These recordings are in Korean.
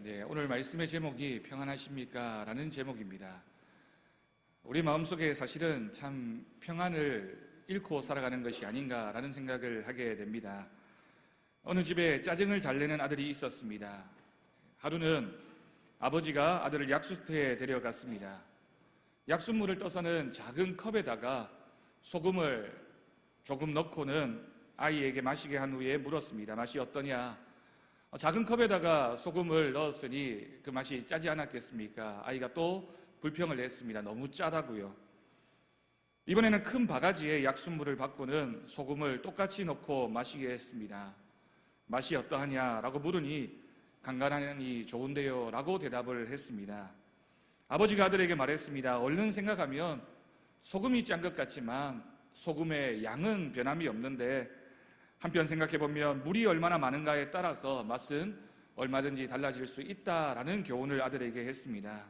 네, 오늘 말씀의 제목이 평안하십니까? 라는 제목입니다. 우리 마음속에 사실은 참 평안을 잃고 살아가는 것이 아닌가라는 생각을 하게 됩니다. 어느 집에 짜증을 잘 내는 아들이 있었습니다. 하루는 아버지가 아들을 약수터에 데려갔습니다. 약수물을 떠서는 작은 컵에다가 소금을 조금 넣고는 아이에게 마시게 한 후에 물었습니다. 맛이 어떠냐? 작은 컵에다가 소금을 넣었으니 그 맛이 짜지 않았겠습니까? 아이가 또 불평을 했습니다. 너무 짜다고요. 이번에는 큰 바가지에 약수물을 받고는 소금을 똑같이 넣고 마시게 했습니다. 맛이 어떠하냐라고 물으니 간간하니 좋은데요 라고 대답을 했습니다. 아버지가 아들에게 말했습니다. 얼른 생각하면 소금이 짠 것 같지만 소금의 양은 변함이 없는데 한편 생각해보면 물이 얼마나 많은가에 따라서 맛은 얼마든지 달라질 수 있다라는 교훈을 아들에게 했습니다.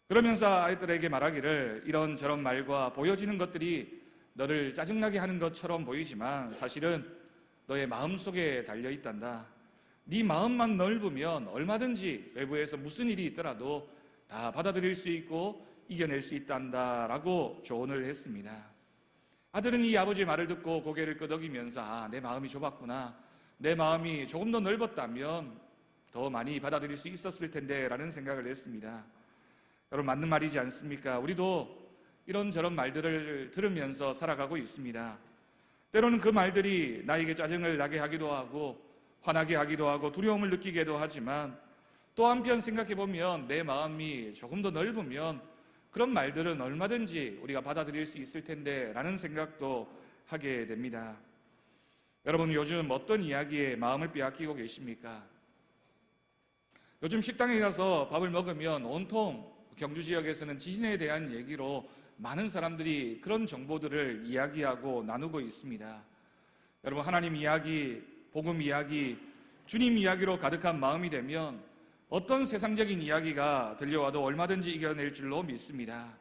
그러면서 아이들에게 말하기를 이런저런 말과 보여지는 것들이 너를 짜증나게 하는 것처럼 보이지만 사실은 너의 마음속에 달려있단다. 네 마음만 넓으면 얼마든지 외부에서 무슨 일이 있더라도 다 받아들일 수 있고 이겨낼 수 있단다 라고 조언을 했습니다. 아들은 이 아버지의 말을 듣고 고개를 끄덕이면서 내 마음이 좁았구나. 내 마음이 조금 더 넓었다면 더 많이 받아들일 수 있었을 텐데 라는 생각을 했습니다. 여러분 맞는 말이지 않습니까? 우리도 이런저런 말들을 들으면서 살아가고 있습니다. 때로는 그 말들이 나에게 짜증을 나게 하기도 하고 화나게 하기도 하고 두려움을 느끼게도 하지만 또 한편 생각해보면 내 마음이 조금 더 넓으면 그런 말들은 얼마든지 우리가 받아들일 수 있을 텐데 라는 생각도 하게 됩니다. 여러분 요즘 어떤 이야기에 마음을 빼앗기고 계십니까? 요즘 식당에 가서 밥을 먹으면 온통 경주 지역에서는 지진에 대한 얘기로 많은 사람들이 그런 정보들을 이야기하고 나누고 있습니다. 여러분 하나님 이야기, 복음 이야기, 주님 이야기로 가득한 마음이 되면 어떤 세상적인 이야기가 들려와도 얼마든지 이겨낼 줄로 믿습니다.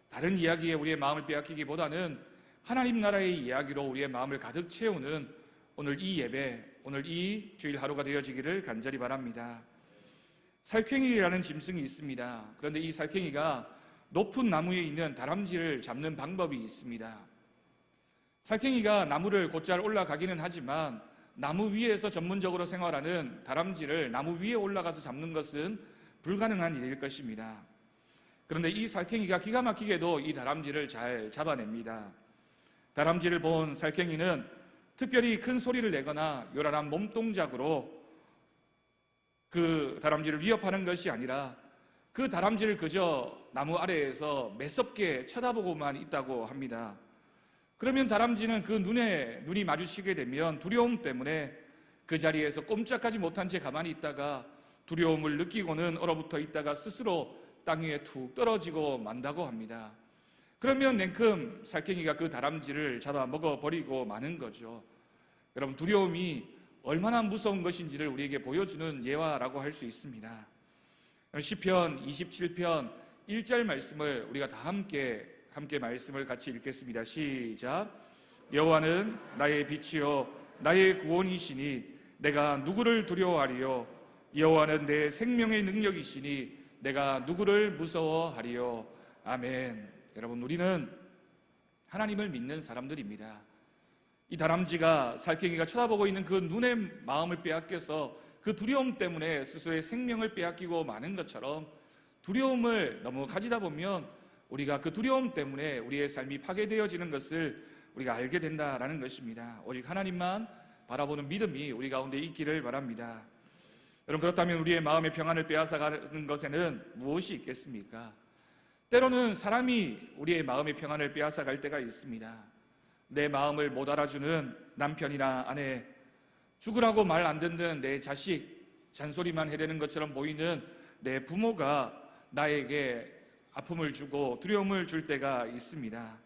다른 이야기에 우리의 마음을 빼앗기기보다는 하나님 나라의 이야기로 우리의 마음을 가득 채우는 오늘 이 예배, 오늘 이 주일 하루가 되어지기를 간절히 바랍니다. 살쾡이라는 짐승이 있습니다. 그런데 이 살쾡이가 높은 나무에 있는 다람쥐를 잡는 방법이 있습니다. 살쾡이가 나무를 곧잘 올라가기는 하지만 나무 위에서 전문적으로 생활하는 다람쥐를 나무 위에 올라가서 잡는 것은 불가능한 일일 것입니다. 그런데 이 살쾡이가 기가 막히게도 이 다람쥐를 잘 잡아냅니다. 다람쥐를 본 살쾡이는 특별히 큰 소리를 내거나 요란한 몸동작으로 그 다람쥐를 위협하는 것이 아니라 그 다람쥐를 그저 나무 아래에서 매섭게 쳐다보고만 있다고 합니다. 그러면 다람쥐는 그 눈이 마주치게 되면 두려움 때문에 그 자리에서 꼼짝하지 못한 채 가만히 있다가 두려움을 느끼고는 얼어붙어 있다가 스스로 땅 위에 툭 떨어지고 만다고 합니다. 그러면 냉큼 살쾡이가 그 다람쥐를 잡아 먹어버리고 마는 거죠. 여러분 두려움이 얼마나 무서운 것인지를 우리에게 보여주는 예화라고 할 수 있습니다. 시편 27편 1절 말씀을 우리가 다 함께 말씀을 같이 읽겠습니다. 시작. 여호와는 나의 빛이요 나의 구원이시니 내가 누구를 두려워하리요. 여호와는 내 생명의 능력이시니 내가 누구를 무서워하리요. 아멘. 여러분 우리는 하나님을 믿는 사람들입니다. 이 다람쥐가 살쾡이가 쳐다보고 있는 그 눈의 마음을 빼앗겨서 그 두려움 때문에 스스로의 생명을 빼앗기고 마는 것처럼 두려움을 너무 가지다 보면 우리가 그 두려움 때문에 우리의 삶이 파괴되어지는 것을 우리가 알게 된다라는 것입니다. 오직 하나님만 바라보는 믿음이 우리 가운데 있기를 바랍니다. 여러분 그렇다면 우리의 마음의 평안을 빼앗아가는 것에는 무엇이 있겠습니까? 때로는 사람이 우리의 마음의 평안을 빼앗아갈 때가 있습니다. 내 마음을 못 알아주는 남편이나 아내, 죽으라고 말 안 듣는 내 자식, 잔소리만 해대는 것처럼 보이는 내 부모가 나에게 아픔을 주고 두려움을 줄 때가 있습니다.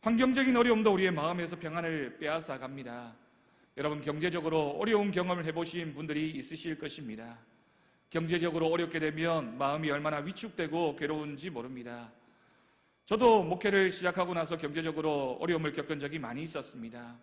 환경적인 어려움도 우리의 마음에서 평안을 빼앗아 갑니다. 여러분 경제적으로 어려운 경험을 해보신 분들이 있으실 것입니다. 경제적으로 어렵게 되면 마음이 얼마나 위축되고 괴로운지 모릅니다. 저도 목회를 시작하고 나서 경제적으로 어려움을 겪은 적이 많이 있었습니다.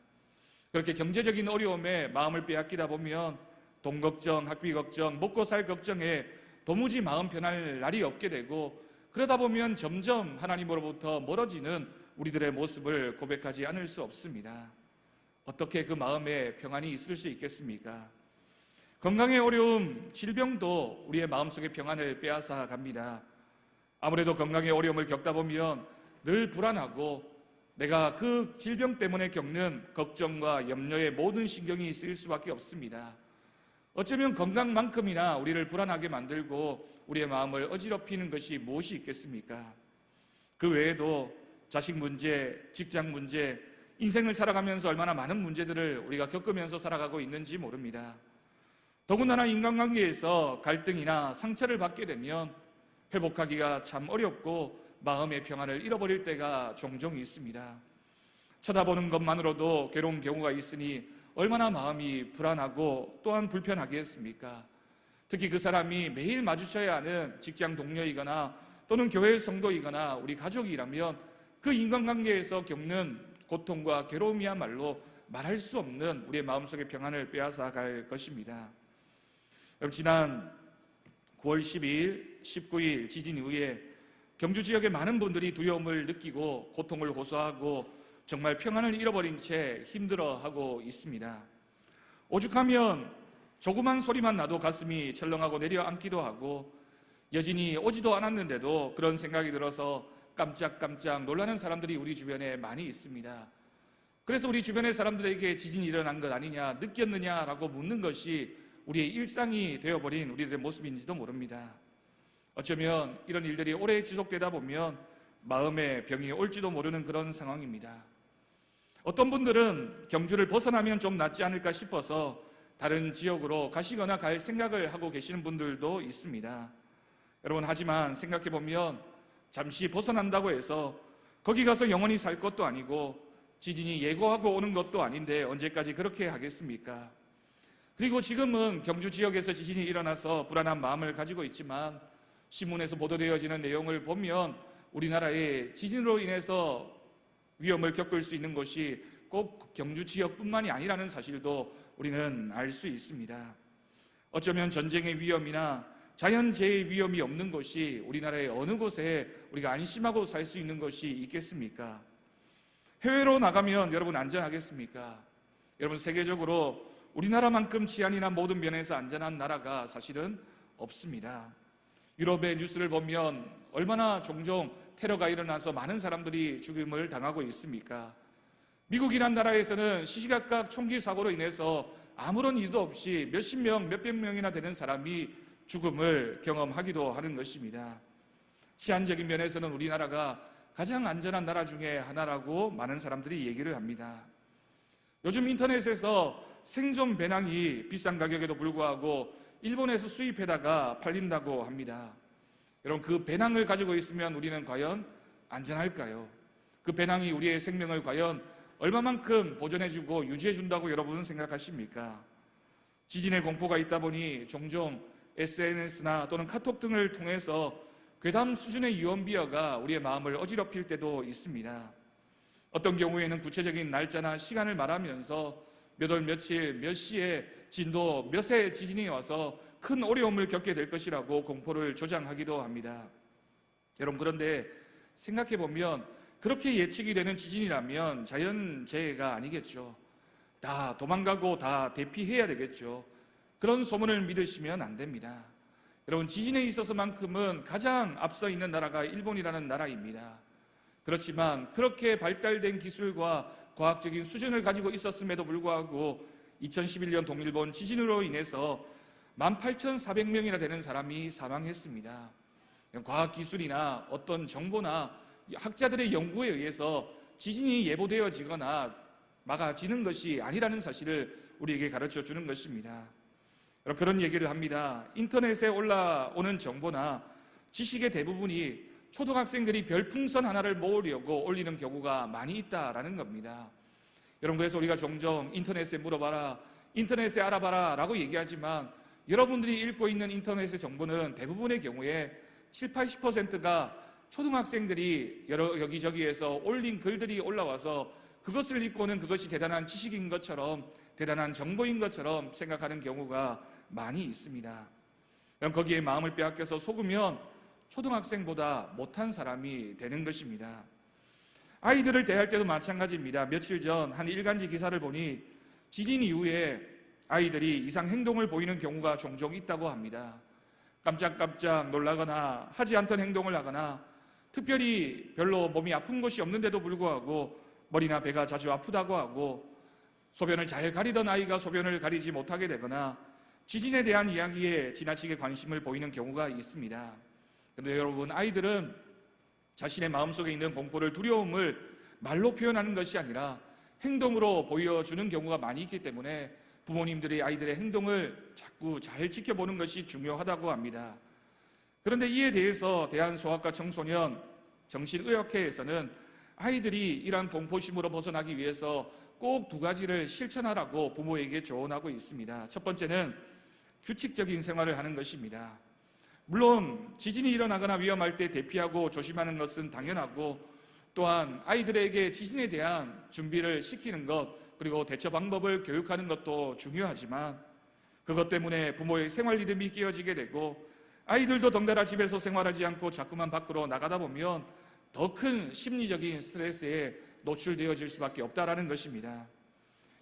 그렇게 경제적인 어려움에 마음을 빼앗기다 보면 돈 걱정, 학비 걱정, 먹고 살 걱정에 도무지 마음 편할 날이 없게 되고, 그러다 보면 점점 하나님으로부터 멀어지는 우리들의 모습을 고백하지 않을 수 없습니다. 어떻게 그 마음에 평안이 있을 수 있겠습니까? 건강의 어려움, 질병도 우리의 마음속의 평안을 빼앗아 갑니다. 아무래도 건강의 어려움을 겪다 보면 늘 불안하고, 내가 그 질병 때문에 겪는 걱정과 염려에 모든 신경이 쓰일 수밖에 없습니다. 어쩌면 건강만큼이나 우리를 불안하게 만들고 우리의 마음을 어지럽히는 것이 무엇이 있겠습니까? 그 외에도 자식 문제, 직장 문제, 인생을 살아가면서 얼마나 많은 문제들을 우리가 겪으면서 살아가고 있는지 모릅니다. 더군다나 인간관계에서 갈등이나 상처를 받게 되면 회복하기가 참 어렵고 마음의 평안을 잃어버릴 때가 종종 있습니다. 쳐다보는 것만으로도 괴로운 경우가 있으니 얼마나 마음이 불안하고 또한 불편하겠습니까? 특히 그 사람이 매일 마주쳐야 하는 직장 동료이거나 또는 교회 성도이거나 우리 가족이라면 그 인간관계에서 겪는 고통과 괴로움이야말로 말할 수 없는 우리의 마음속의 평안을 빼앗아 갈 것입니다. 여러분, 지난 9월 12일, 19일 지진 이후에 경주 지역의 많은 분들이 두려움을 느끼고 고통을 호소하고 정말 평안을 잃어버린 채 힘들어하고 있습니다. 오죽하면 조그만 소리만 나도 가슴이 철렁하고 내려앉기도 하고, 여진이 오지도 않았는데도 그런 생각이 들어서 깜짝깜짝 놀라는 사람들이 우리 주변에 많이 있습니다. 그래서 우리 주변의 사람들에게 지진이 일어난 것 아니냐, 느꼈느냐라고 묻는 것이 우리의 일상이 되어버린 우리들의 모습인지도 모릅니다. 어쩌면 이런 일들이 오래 지속되다 보면 마음에 병이 올지도 모르는 그런 상황입니다. 어떤 분들은 경주를 벗어나면 좀 낫지 않을까 싶어서 다른 지역으로 가시거나 갈 생각을 하고 계시는 분들도 있습니다. 여러분, 하지만 생각해보면 잠시 벗어난다고 해서 거기 가서 영원히 살 것도 아니고 지진이 예고하고 오는 것도 아닌데 언제까지 그렇게 하겠습니까? 그리고 지금은 경주 지역에서 지진이 일어나서 불안한 마음을 가지고 있지만 신문에서 보도되어지는 내용을 보면 우리나라에 지진으로 인해서 위험을 겪을 수 있는 것이 꼭 경주 지역뿐만이 아니라는 사실도 우리는 알 수 있습니다. 어쩌면 전쟁의 위험이나 자연재해의 위험이 없는 곳이 우리나라의 어느 곳에 우리가 안심하고 살 수 있는 것이 있겠습니까? 해외로 나가면 여러분 안전하겠습니까? 여러분, 세계적으로 우리나라만큼 치안이나 모든 면에서 안전한 나라가 사실은 없습니다. 유럽의 뉴스를 보면 얼마나 종종 테러가 일어나서 많은 사람들이 죽임을 당하고 있습니까? 미국이란 나라에서는 시시각각 총기 사고로 인해서 아무런 이유도 없이 몇십 명, 몇백 명이나 되는 사람이 죽음을 경험하기도 하는 것입니다. 치안적인 면에서는 우리나라가 가장 안전한 나라 중에 하나라고 많은 사람들이 얘기를 합니다. 요즘 인터넷에서 생존 배낭이 비싼 가격에도 불구하고 일본에서 수입해다가 팔린다고 합니다. 여러분, 그 배낭을 가지고 있으면 우리는 과연 안전할까요? 그 배낭이 우리의 생명을 과연 얼마만큼 보존해주고 유지해준다고 여러분은 생각하십니까? 지진의 공포가 있다 보니 종종 SNS나 또는 카톡 등을 통해서 괴담 수준의 유언비어가 우리의 마음을 어지럽힐 때도 있습니다. 어떤 경우에는 구체적인 날짜나 시간을 말하면서 몇 월 며칠 몇 시에 진도 몇의 지진이 와서 큰 어려움을 겪게 될 것이라고 공포를 조장하기도 합니다. 여러분, 그런데 생각해보면 그렇게 예측이 되는 지진이라면 자연재해가 아니겠죠. 다 도망가고 다 대피해야 되겠죠. 그런 소문을 믿으시면 안 됩니다. 여러분, 지진에 있어서만큼은 가장 앞서 있는 나라가 일본이라는 나라입니다. 그렇지만 그렇게 발달된 기술과 과학적인 수준을 가지고 있었음에도 불구하고 2011년 동일본 지진으로 인해서 18,400명이나 되는 사람이 사망했습니다. 과학기술이나 어떤 정보나 학자들의 연구에 의해서 지진이 예보되어지거나 막아지는 것이 아니라는 사실을 우리에게 가르쳐 주는 것입니다. 그런 얘기를 합니다. 인터넷에 올라오는 정보나 지식의 대부분이 초등학생들이 별풍선 하나를 모으려고 올리는 경우가 많이 있다라는 겁니다. 여러분, 그래서 우리가 종종 인터넷에 물어봐라, 인터넷에 알아봐라 라고 얘기하지만 여러분들이 읽고 있는 인터넷의 정보는 대부분의 경우에 70, 80%가 초등학생들이 여기저기에서 올린 글들이 올라와서 그것을 읽고는 그것이 대단한 지식인 것처럼, 대단한 정보인 것처럼 생각하는 경우가 많이 있습니다. 그럼 거기에 마음을 빼앗겨서 속으면 초등학생보다 못한 사람이 되는 것입니다. 아이들을 대할 때도 마찬가지입니다. 며칠 전 한 일간지 기사를 보니 지진 이후에 아이들이 이상 행동을 보이는 경우가 종종 있다고 합니다. 깜짝깜짝 놀라거나 하지 않던 행동을 하거나 특별히 별로 몸이 아픈 것이 없는데도 불구하고 머리나 배가 자주 아프다고 하고 소변을 잘 가리던 아이가 소변을 가리지 못하게 되거나 지진에 대한 이야기에 지나치게 관심을 보이는 경우가 있습니다. 그런데 여러분, 아이들은 자신의 마음속에 있는 공포를, 두려움을 말로 표현하는 것이 아니라 행동으로 보여주는 경우가 많이 있기 때문에 부모님들이 아이들의 행동을 자꾸 잘 지켜보는 것이 중요하다고 합니다. 그런데 이에 대해서 대한소아과 청소년 정신의학회에서는 아이들이 이러한 공포심으로 벗어나기 위해서 꼭 두 가지를 실천하라고 부모에게 조언하고 있습니다. 첫 번째는 규칙적인 생활을 하는 것입니다. 물론 지진이 일어나거나 위험할 때 대피하고 조심하는 것은 당연하고, 또한 아이들에게 지진에 대한 준비를 시키는 것, 그리고 대처 방법을 교육하는 것도 중요하지만 그것 때문에 부모의 생활 리듬이 깨어지게 되고 아이들도 덩달아 집에서 생활하지 않고 자꾸만 밖으로 나가다 보면 더 큰 심리적인 스트레스에 노출되어질 수밖에 없다라는 것입니다.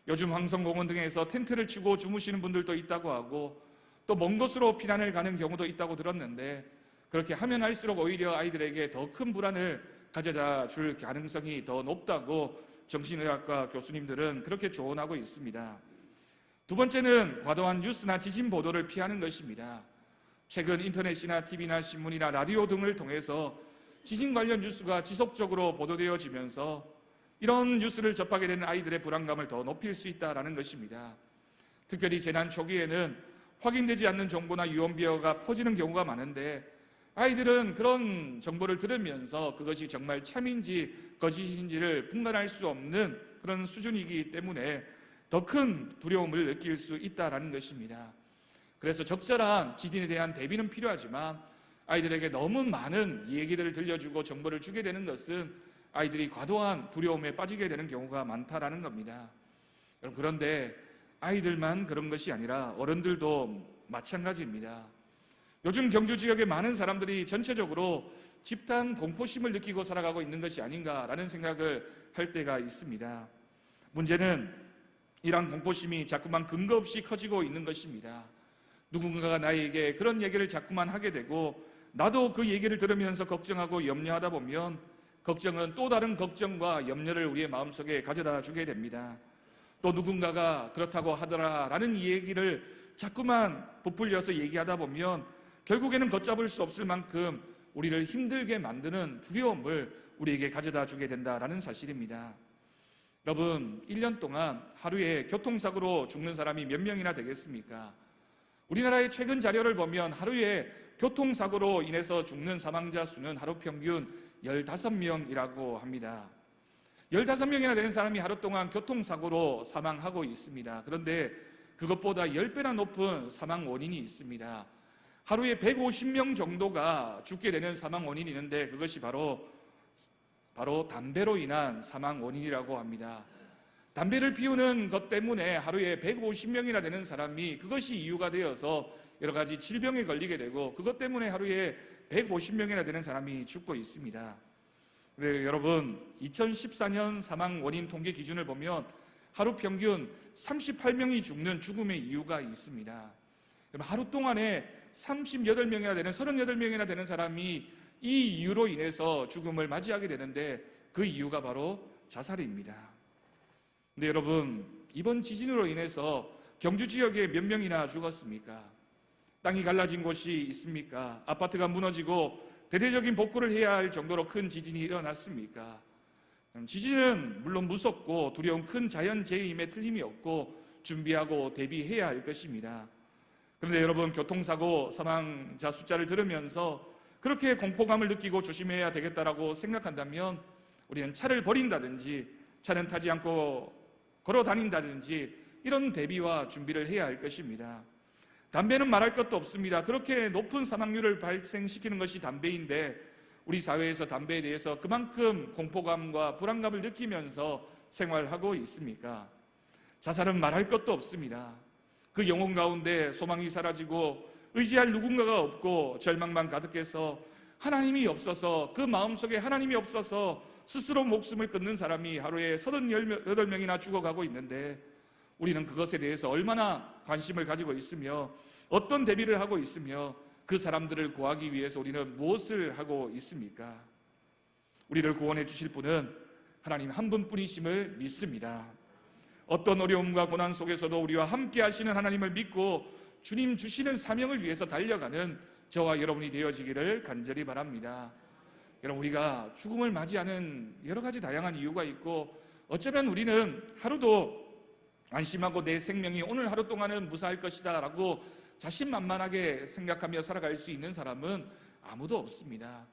요즘 황성공원 등에서 텐트를 치고 주무시는 분들도 있다고 하고 또 먼 곳으로 피난을 가는 경우도 있다고 들었는데, 그렇게 하면 할수록 오히려 아이들에게 더 큰 불안을 가져다 줄 가능성이 더 높다고 정신의학과 교수님들은 그렇게 조언하고 있습니다. 두 번째는 과도한 뉴스나 지진 보도를 피하는 것입니다. 최근 인터넷이나 TV나 신문이나 라디오 등을 통해서 지진 관련 뉴스가 지속적으로 보도되어지면서 이런 뉴스를 접하게 되는 아이들의 불안감을 더 높일 수 있다는 것입니다. 특별히 재난 초기에는 확인되지 않는 정보나 유언비어가 퍼지는 경우가 많은데 아이들은 그런 정보를 들으면서 그것이 정말 참인지 거짓인지를 분간할 수 없는 그런 수준이기 때문에 더 큰 두려움을 느낄 수 있다는 것입니다. 그래서 적절한 지진에 대한 대비는 필요하지만 아이들에게 너무 많은 얘기들을 들려주고 정보를 주게 되는 것은 아이들이 과도한 두려움에 빠지게 되는 경우가 많다라는 겁니다. 그런데 아이들만 그런 것이 아니라 어른들도 마찬가지입니다. 요즘 경주 지역의 많은 사람들이 전체적으로 집단 공포심을 느끼고 살아가고 있는 것이 아닌가라는 생각을 할 때가 있습니다. 문제는 이러한 공포심이 자꾸만 근거 없이 커지고 있는 것입니다. 누군가가 나에게 그런 얘기를 자꾸만 하게 되고 나도 그 얘기를 들으면서 걱정하고 염려하다 보면 걱정은 또 다른 걱정과 염려를 우리의 마음속에 가져다 주게 됩니다. 또 누군가가 그렇다고 하더라라는 이 얘기를 자꾸만 부풀려서 얘기하다 보면 결국에는 걷잡을 수 없을 만큼 우리를 힘들게 만드는 두려움을 우리에게 가져다 주게 된다는 사실입니다. 여러분, 1년 동안 하루에 교통사고로 죽는 사람이 몇 명이나 되겠습니까? 우리나라의 최근 자료를 보면 하루에 교통사고로 인해서 죽는 사망자 수는 하루 평균 15명이라고 합니다. 15명이나 되는 사람이 하루 동안 교통사고로 사망하고 있습니다. 그런데 그것보다 10배나 높은 사망 원인이 있습니다. 하루에 150명 정도가 죽게 되는 사망 원인이 있는데 그것이 바로 담배로 인한 사망 원인이라고 합니다. 담배를 피우는 것 때문에 하루에 150명이나 되는 사람이 그것이 이유가 되어서 여러 가지 질병에 걸리게 되고 그것 때문에 하루에 150명이나 되는 사람이 죽고 있습니다. 네, 여러분, 2014년 사망 원인 통계 기준을 보면 하루 평균 38명이 죽는 죽음의 이유가 있습니다. 하루 동안에 38명이나 되는 38명이나 되는 사람이 이 이유로 인해서 죽음을 맞이하게 되는데 그 이유가 바로 자살입니다. 근데 여러분, 이번 지진으로 인해서 경주 지역에 몇 명이나 죽었습니까? 땅이 갈라진 곳이 있습니까? 아파트가 무너지고 대대적인 복구를 해야 할 정도로 큰 지진이 일어났습니까? 지진은 물론 무섭고 두려운 큰 자연재해임에 틀림이 없고 준비하고 대비해야 할 것입니다. 그런데 여러분, 교통사고 사망자 숫자를 들으면서 그렇게 공포감을 느끼고 조심해야 되겠다라고 생각한다면 우리는 차를 버린다든지 차는 타지 않고 걸어 다닌다든지 이런 대비와 준비를 해야 할 것입니다. 담배는 말할 것도 없습니다. 그렇게 높은 사망률을 발생시키는 것이 담배인데 우리 사회에서 담배에 대해서 그만큼 공포감과 불안감을 느끼면서 생활하고 있습니까? 자살은 말할 것도 없습니다. 그 영혼 가운데 소망이 사라지고 의지할 누군가가 없고 절망만 가득해서 하나님이 없어서, 그 마음속에 하나님이 없어서 스스로 목숨을 끊는 사람이 하루에 38명이나 죽어가고 있는데, 우리는 그것에 대해서 얼마나 관심을 가지고 있으며 어떤 대비를 하고 있으며 그 사람들을 구하기 위해서 우리는 무엇을 하고 있습니까? 우리를 구원해 주실 분은 하나님 한 분뿐이심을 믿습니다. 어떤 어려움과 고난 속에서도 우리와 함께 하시는 하나님을 믿고 주님 주시는 사명을 위해서 달려가는 저와 여러분이 되어지기를 간절히 바랍니다. 여러분, 우리가 죽음을 맞이하는 여러 가지 다양한 이유가 있고, 어쩌면 우리는 하루도 안심하고 내 생명이 오늘 하루 동안은 무사할 것이다 라고 자신만만하게 생각하며 살아갈 수 있는 사람은 아무도 없습니다.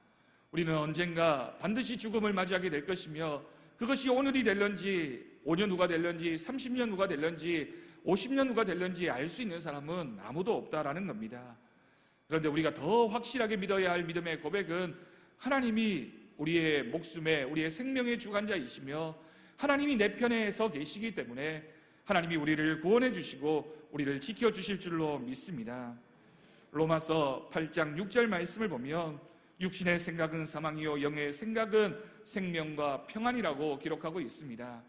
우리는 언젠가 반드시 죽음을 맞이하게 될 것이며, 그것이 오늘이 될런지 5년 후가 될런지 30년 후가 될런지 50년 후가 될런지 알 수 있는 사람은 아무도 없다라는 겁니다. 그런데 우리가 더 확실하게 믿어야 할 믿음의 고백은 하나님이 우리의 목숨에, 우리의 생명의 주관자이시며 하나님이 내 편에 서 계시기 때문에 하나님이 우리를 구원해 주시고 우리를 지켜주실 줄로 믿습니다. 로마서 8장 6절 말씀을 보면 육신의 생각은 사망이요 영의 생각은 생명과 평안이라고 기록하고 있습니다.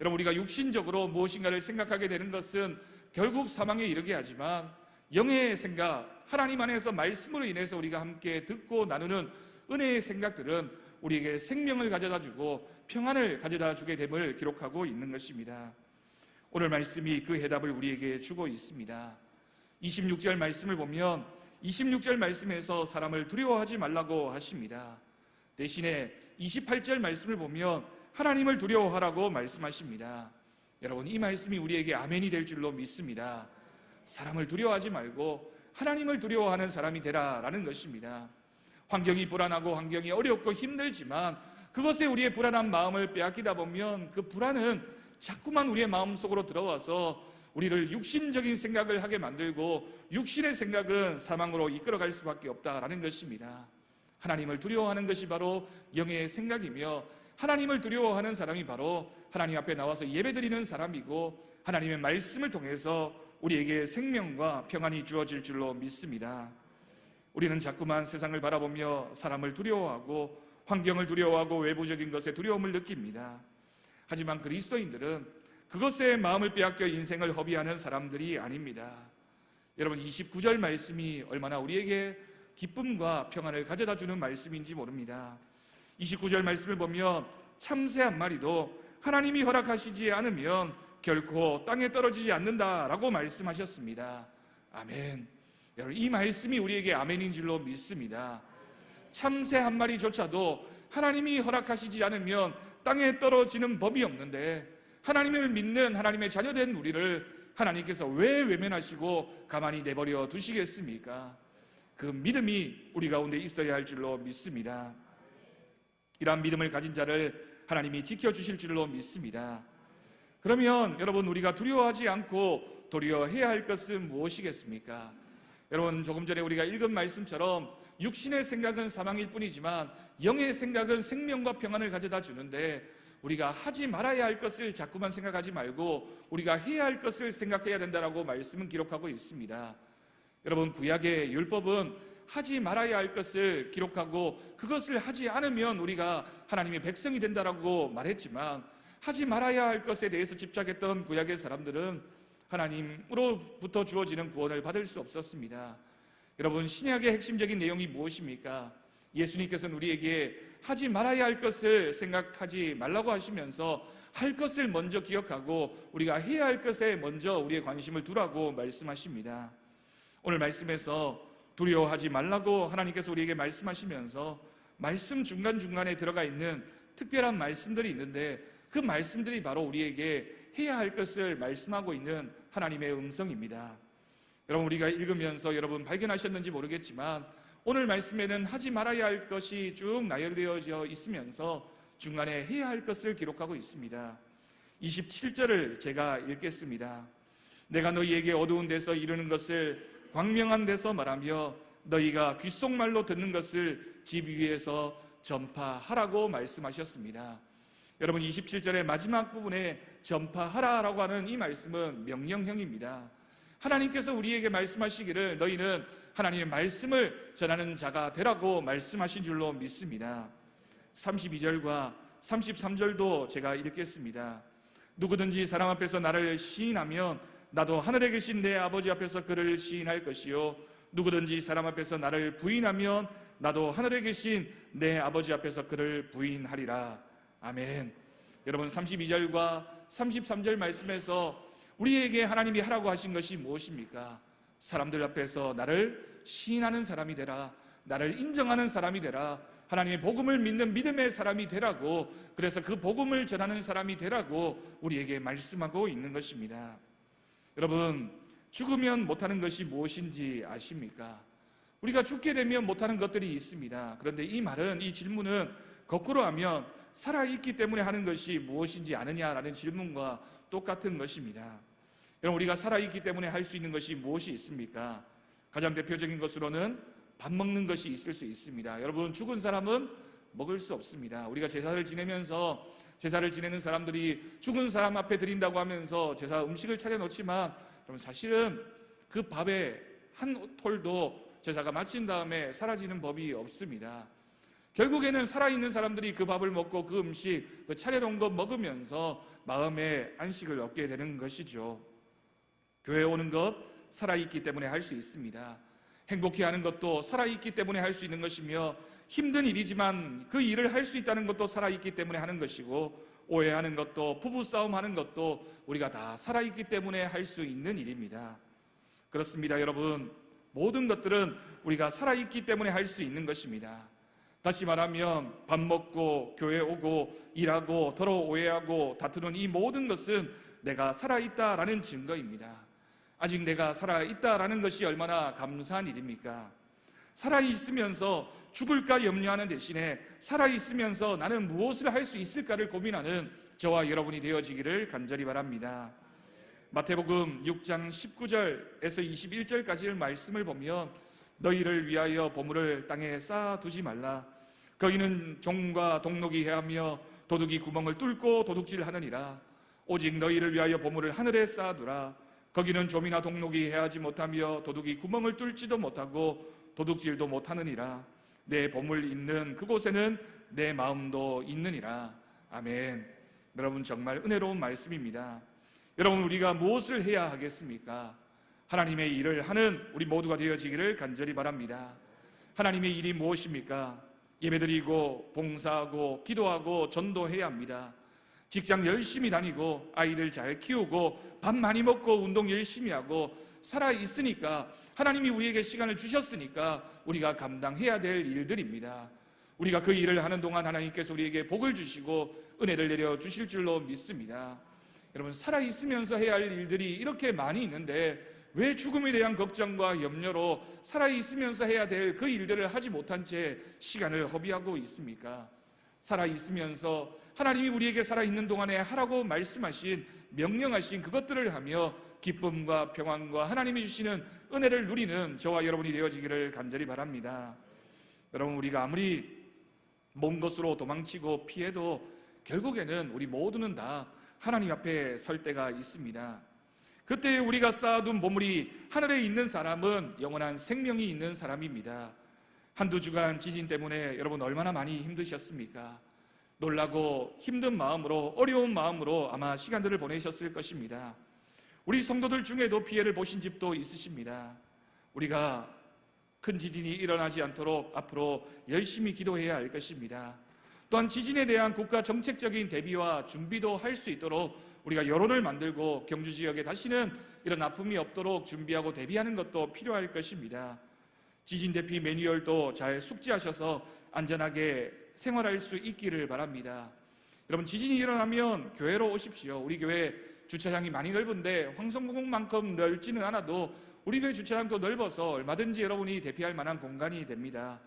여러분, 우리가 육신적으로 무엇인가를 생각하게 되는 것은 결국 사망에 이르게 하지만, 영의 생각, 하나님 안에서 말씀으로 인해서 우리가 함께 듣고 나누는 은혜의 생각들은 우리에게 생명을 가져다 주고 평안을 가져다 주게 됨을 기록하고 있는 것입니다. 오늘 말씀이 그 해답을 우리에게 주고 있습니다. 26절 말씀을 보면 26절 말씀에서 사람을 두려워하지 말라고 하십니다. 대신에 28절 말씀을 보면 하나님을 두려워하라고 말씀하십니다. 여러분, 이 말씀이 우리에게 아멘이 될 줄로 믿습니다. 사람을 두려워하지 말고 하나님을 두려워하는 사람이 되라라는 것입니다. 환경이 불안하고 환경이 어렵고 힘들지만 그것에 우리의 불안한 마음을 빼앗기다 보면 그 불안은 자꾸만 우리의 마음속으로 들어와서 우리를 육신적인 생각을 하게 만들고, 육신의 생각은 사망으로 이끌어갈 수밖에 없다라는 것입니다. 하나님을 두려워하는 것이 바로 영의 생각이며, 하나님을 두려워하는 사람이 바로 하나님 앞에 나와서 예배드리는 사람이고, 하나님의 말씀을 통해서 우리에게 생명과 평안이 주어질 줄로 믿습니다. 우리는 자꾸만 세상을 바라보며 사람을 두려워하고 환경을 두려워하고 외부적인 것에 두려움을 느낍니다. 하지만 그리스도인들은 그것에 마음을 빼앗겨 인생을 허비하는 사람들이 아닙니다. 여러분, 29절 말씀이 얼마나 우리에게 기쁨과 평안을 가져다 주는 말씀인지 모릅니다. 29절 말씀을 보면 참새 한 마리도 하나님이 허락하시지 않으면 결코 땅에 떨어지지 않는다라고 말씀하셨습니다. 아멘. 여러분, 이 말씀이 우리에게 아멘인 줄로 믿습니다. 참새 한 마리조차도 하나님이 허락하시지 않으면 땅에 떨어지는 법이 없는데, 하나님을 믿는 하나님의 자녀된 우리를 하나님께서 왜 외면하시고 가만히 내버려 두시겠습니까? 그 믿음이 우리 가운데 있어야 할 줄로 믿습니다. 이러한 믿음을 가진 자를 하나님이 지켜주실 줄로 믿습니다. 그러면 여러분, 우리가 두려워하지 않고 도리어 해야 할 것은 무엇이겠습니까? 여러분, 조금 전에 우리가 읽은 말씀처럼 육신의 생각은 사망일 뿐이지만 영의 생각은 생명과 평안을 가져다 주는데, 우리가 하지 말아야 할 것을 자꾸만 생각하지 말고 우리가 해야 할 것을 생각해야 된다라고 말씀은 기록하고 있습니다. 여러분, 구약의 율법은 하지 말아야 할 것을 기록하고 그것을 하지 않으면 우리가 하나님의 백성이 된다라고 말했지만, 하지 말아야 할 것에 대해서 집착했던 구약의 사람들은 하나님으로부터 주어지는 구원을 받을 수 없었습니다. 여러분, 신약의 핵심적인 내용이 무엇입니까? 예수님께서는 우리에게 하지 말아야 할 것을 생각하지 말라고 하시면서 할 것을 먼저 기억하고 우리가 해야 할 것에 먼저 우리의 관심을 두라고 말씀하십니다. 오늘 말씀에서 두려워하지 말라고 하나님께서 우리에게 말씀하시면서 말씀 중간중간에 들어가 있는 특별한 말씀들이 있는데, 그 말씀들이 바로 우리에게 해야 할 것을 말씀하고 있는 하나님의 음성입니다. 여러분, 우리가 읽으면서 여러분 발견하셨는지 모르겠지만 오늘 말씀에는 하지 말아야 할 것이 쭉 나열되어져 있으면서 중간에 해야 할 것을 기록하고 있습니다. 27절을 제가 읽겠습니다. 내가 너희에게 어두운 데서 이르는 것을 광명한 데서 말하며 너희가 귓속말로 듣는 것을 집 위에서 전파하라고 말씀하셨습니다. 여러분, 27절의 마지막 부분에 전파하라라고 하는 이 말씀은 명령형입니다. 하나님께서 우리에게 말씀하시기를 너희는 하나님의 말씀을 전하는 자가 되라고 말씀하신 줄로 믿습니다. 32절과 33절도 제가 읽겠습니다. 누구든지 사람 앞에서 나를 시인하면 나도 하늘에 계신 내 아버지 앞에서 그를 시인할 것이요 누구든지 사람 앞에서 나를 부인하면 나도 하늘에 계신 내 아버지 앞에서 그를 부인하리라. 아멘. 여러분, 32절과 33절 말씀에서 우리에게 하나님이 하라고 하신 것이 무엇입니까? 사람들 앞에서 나를 시인하는 사람이 되라, 나를 인정하는 사람이 되라, 하나님의 복음을 믿는 믿음의 사람이 되라고, 그래서 그 복음을 전하는 사람이 되라고 우리에게 말씀하고 있는 것입니다. 여러분, 죽으면 못하는 것이 무엇인지 아십니까? 우리가 죽게 되면 못하는 것들이 있습니다. 그런데 이 말은, 이 질문은 거꾸로 하면 살아있기 때문에 하는 것이 무엇인지 아느냐라는 질문과 똑같은 것입니다. 여러분, 우리가 살아있기 때문에 할 수 있는 것이 무엇이 있습니까? 가장 대표적인 것으로는 밥 먹는 것이 있을 수 있습니다. 여러분, 죽은 사람은 먹을 수 없습니다. 우리가 제사를 지내면서, 제사를 지내는 사람들이 죽은 사람 앞에 드린다고 하면서 제사 음식을 차려놓지만, 여러분, 사실은 그 밥에 한 톨도 제사가 마친 다음에 사라지는 법이 없습니다. 결국에는 살아있는 사람들이 그 밥을 먹고 그 음식, 그 차려놓은 것 먹으면서 마음의 안식을 얻게 되는 것이죠. 교회에 오는 것 살아있기 때문에 할 수 있습니다. 행복해하는 것도 살아있기 때문에 할 수 있는 것이며, 힘든 일이지만 그 일을 할 수 있다는 것도 살아있기 때문에 하는 것이고, 오해하는 것도, 부부싸움하는 것도 우리가 다 살아있기 때문에 할 수 있는 일입니다. 그렇습니다. 여러분, 모든 것들은 우리가 살아있기 때문에 할 수 있는 것입니다. 다시 말하면 밥 먹고 교회 오고 일하고 서로 오해하고 다투는 이 모든 것은 내가 살아있다라는 증거입니다. 아직 내가 살아있다라는 것이 얼마나 감사한 일입니까? 살아있으면서 죽을까 염려하는 대신에 살아있으면서 나는 무엇을 할 수 있을까를 고민하는 저와 여러분이 되어지기를 간절히 바랍니다. 마태복음 6장 19절에서 21절까지의 말씀을 보면 너희를 위하여 보물을 땅에 쌓아두지 말라. 거기는 종과 동록이 해하며 도둑이 구멍을 뚫고 도둑질하느니라. 오직 너희를 위하여 보물을 하늘에 쌓아두라. 거기는 좀이나 동록이 해하지 못하며 도둑이 구멍을 뚫지도 못하고 도둑질도 못하느니라. 내 보물 있는 그곳에는 내 마음도 있느니라. 아멘. 여러분, 정말 은혜로운 말씀입니다. 여러분, 우리가 무엇을 해야 하겠습니까? 하나님의 일을 하는 우리 모두가 되어지기를 간절히 바랍니다. 하나님의 일이 무엇입니까? 예배드리고 봉사하고 기도하고 전도해야 합니다. 직장 열심히 다니고 아이들 잘 키우고 밥 많이 먹고 운동 열심히 하고 살아있으니까, 하나님이 우리에게 시간을 주셨으니까 우리가 감당해야 될 일들입니다. 우리가 그 일을 하는 동안 하나님께서 우리에게 복을 주시고 은혜를 내려 주실 줄로 믿습니다. 여러분, 살아있으면서 해야 할 일들이 이렇게 많이 있는데 왜 죽음에 대한 걱정과 염려로 살아있으면서 해야 될 그 일들을 하지 못한 채 시간을 허비하고 있습니까? 살아있으면서 하나님이 우리에게 살아있는 동안에 하라고 말씀하신, 명령하신 그것들을 하며 기쁨과 평안과 하나님이 주시는 은혜를 누리는 저와 여러분이 되어지기를 간절히 바랍니다. 여러분, 우리가 아무리 먼 곳으로 도망치고 피해도 결국에는 우리 모두는 다 하나님 앞에 설 때가 있습니다. 그때 우리가 쌓아둔 보물이 하늘에 있는 사람은 영원한 생명이 있는 사람입니다. 한두 주간 지진 때문에 여러분 얼마나 많이 힘드셨습니까? 놀라고 힘든 마음으로, 어려운 마음으로 아마 시간들을 보내셨을 것입니다. 우리 성도들 중에도 피해를 보신 집도 있으십니다. 우리가 큰 지진이 일어나지 않도록 앞으로 열심히 기도해야 할 것입니다. 또한 지진에 대한 국가 정책적인 대비와 준비도 할 수 있도록 우리가 여론을 만들고 경주 지역에 다시는 이런 아픔이 없도록 준비하고 대비하는 것도 필요할 것입니다. 지진 대피 매뉴얼도 잘 숙지하셔서 안전하게 생활할 수 있기를 바랍니다. 여러분, 지진이 일어나면 교회로 오십시오. 우리 교회 주차장이 많이 넓은데 황성공원만큼 넓지는 않아도 우리 교회 주차장도 넓어서 얼마든지 여러분이 대피할 만한 공간이 됩니다.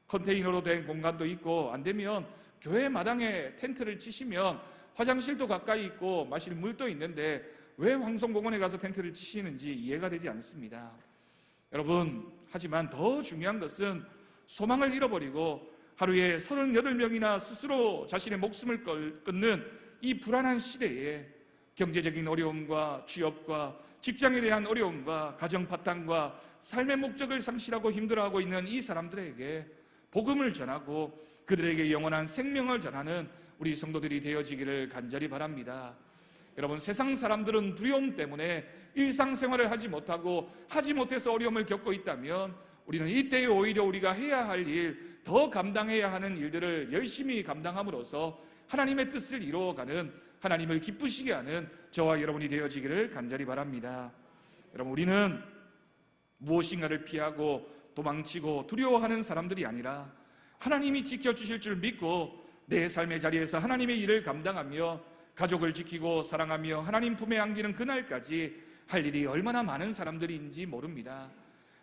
컨테이너로 된 공간도 있고, 안 되면 교회 마당에 텐트를 치시면 화장실도 가까이 있고 마실 물도 있는데 왜 황성공원에 가서 텐트를 치시는지 이해가 되지 않습니다. 여러분, 하지만 더 중요한 것은 소망을 잃어버리고 하루에 38명이나 스스로 자신의 목숨을 끊는 이 불안한 시대에 경제적인 어려움과 취업과 직장에 대한 어려움과 가정 파탄과 삶의 목적을 상실하고 힘들어하고 있는 이 사람들에게 복음을 전하고 그들에게 영원한 생명을 전하는 우리 성도들이 되어지기를 간절히 바랍니다. 여러분, 세상 사람들은 두려움 때문에 일상생활을 하지 못하고 하지 못해서 어려움을 겪고 있다면 우리는 이때에 오히려 우리가 해야 할 일, 더 감당해야 하는 일들을 열심히 감당함으로써 하나님의 뜻을 이루어가는, 하나님을 기쁘시게 하는 저와 여러분이 되어지기를 간절히 바랍니다. 여러분, 우리는 무엇인가를 피하고 도망치고 두려워하는 사람들이 아니라 하나님이 지켜주실 줄 믿고 내 삶의 자리에서 하나님의 일을 감당하며 가족을 지키고 사랑하며 하나님 품에 안기는 그날까지 할 일이 얼마나 많은 사람들인지 모릅니다.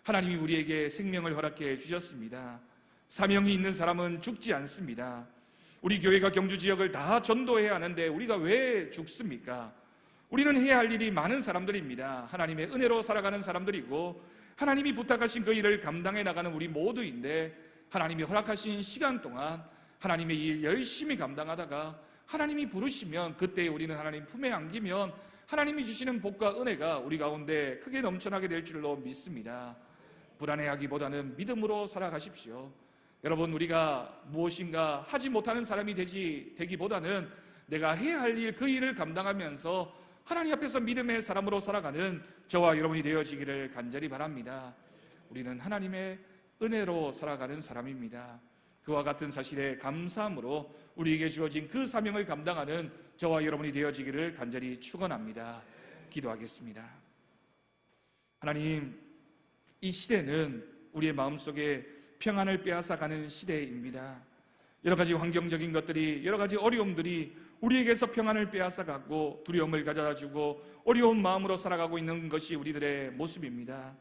하나님이 우리에게 생명을 허락해 주셨습니다. 사명이 있는 사람은 죽지 않습니다. 우리 교회가 경주 지역을 다 전도해야 하는데 우리가 왜 죽습니까? 우리는 해야 할 일이 많은 사람들입니다. 하나님의 은혜로 살아가는 사람들이고 하나님이 부탁하신 그 일을 감당해 나가는 우리 모두인데 하나님이 허락하신 시간 동안 하나님의 일 열심히 감당하다가 하나님이 부르시면 그때 우리는 하나님 품에 안기면 하나님이 주시는 복과 은혜가 우리 가운데 크게 넘쳐나게 될 줄로 믿습니다. 불안해하기보다는 믿음으로 살아가십시오. 여러분, 우리가 무엇인가 하지 못하는 사람이 되기보다는 내가 해야 할 일, 그 일을 감당하면서 하나님 앞에서 믿음의 사람으로 살아가는 저와 여러분이 되어지기를 간절히 바랍니다. 우리는 하나님의 은혜로 살아가는 사람입니다. 그와 같은 사실에 감사함으로 우리에게 주어진 그 사명을 감당하는 저와 여러분이 되어지기를 간절히 축원합니다. 기도하겠습니다. 하나님, 이 시대는 우리의 마음속에 평안을 빼앗아가는 시대입니다. 여러 가지 환경적인 것들이, 여러 가지 어려움들이 우리에게서 평안을 빼앗아가고 두려움을 가져다주고 어려운 마음으로 살아가고 있는 것이 우리들의 모습입니다.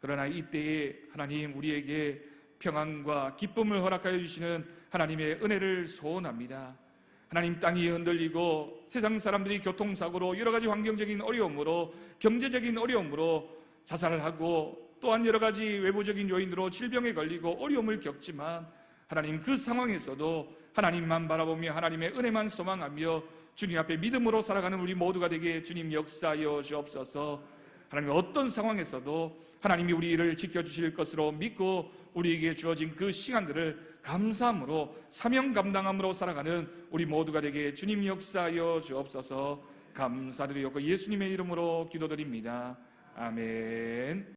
그러나 이때에 하나님, 우리에게 평안과 기쁨을 허락하여 주시는 하나님의 은혜를 소원합니다. 하나님, 땅이 흔들리고 세상 사람들이 교통사고로 여러 가지 환경적인 어려움으로, 경제적인 어려움으로 자살을 하고 또한 여러 가지 외부적인 요인으로 질병에 걸리고 어려움을 겪지만 하나님, 그 상황에서도 하나님만 바라보며 하나님의 은혜만 소망하며 주님 앞에 믿음으로 살아가는 우리 모두가 되게 주님 역사하여 주옵소서. 하나님, 어떤 상황에서도 하나님이 우리를 지켜주실 것으로 믿고 우리에게 주어진 그 시간들을 감사함으로 사명 감당함으로 살아가는 우리 모두가 되게 주님 역사하여 주옵소서. 감사드리옵고 예수님의 이름으로 기도드립니다. 아멘.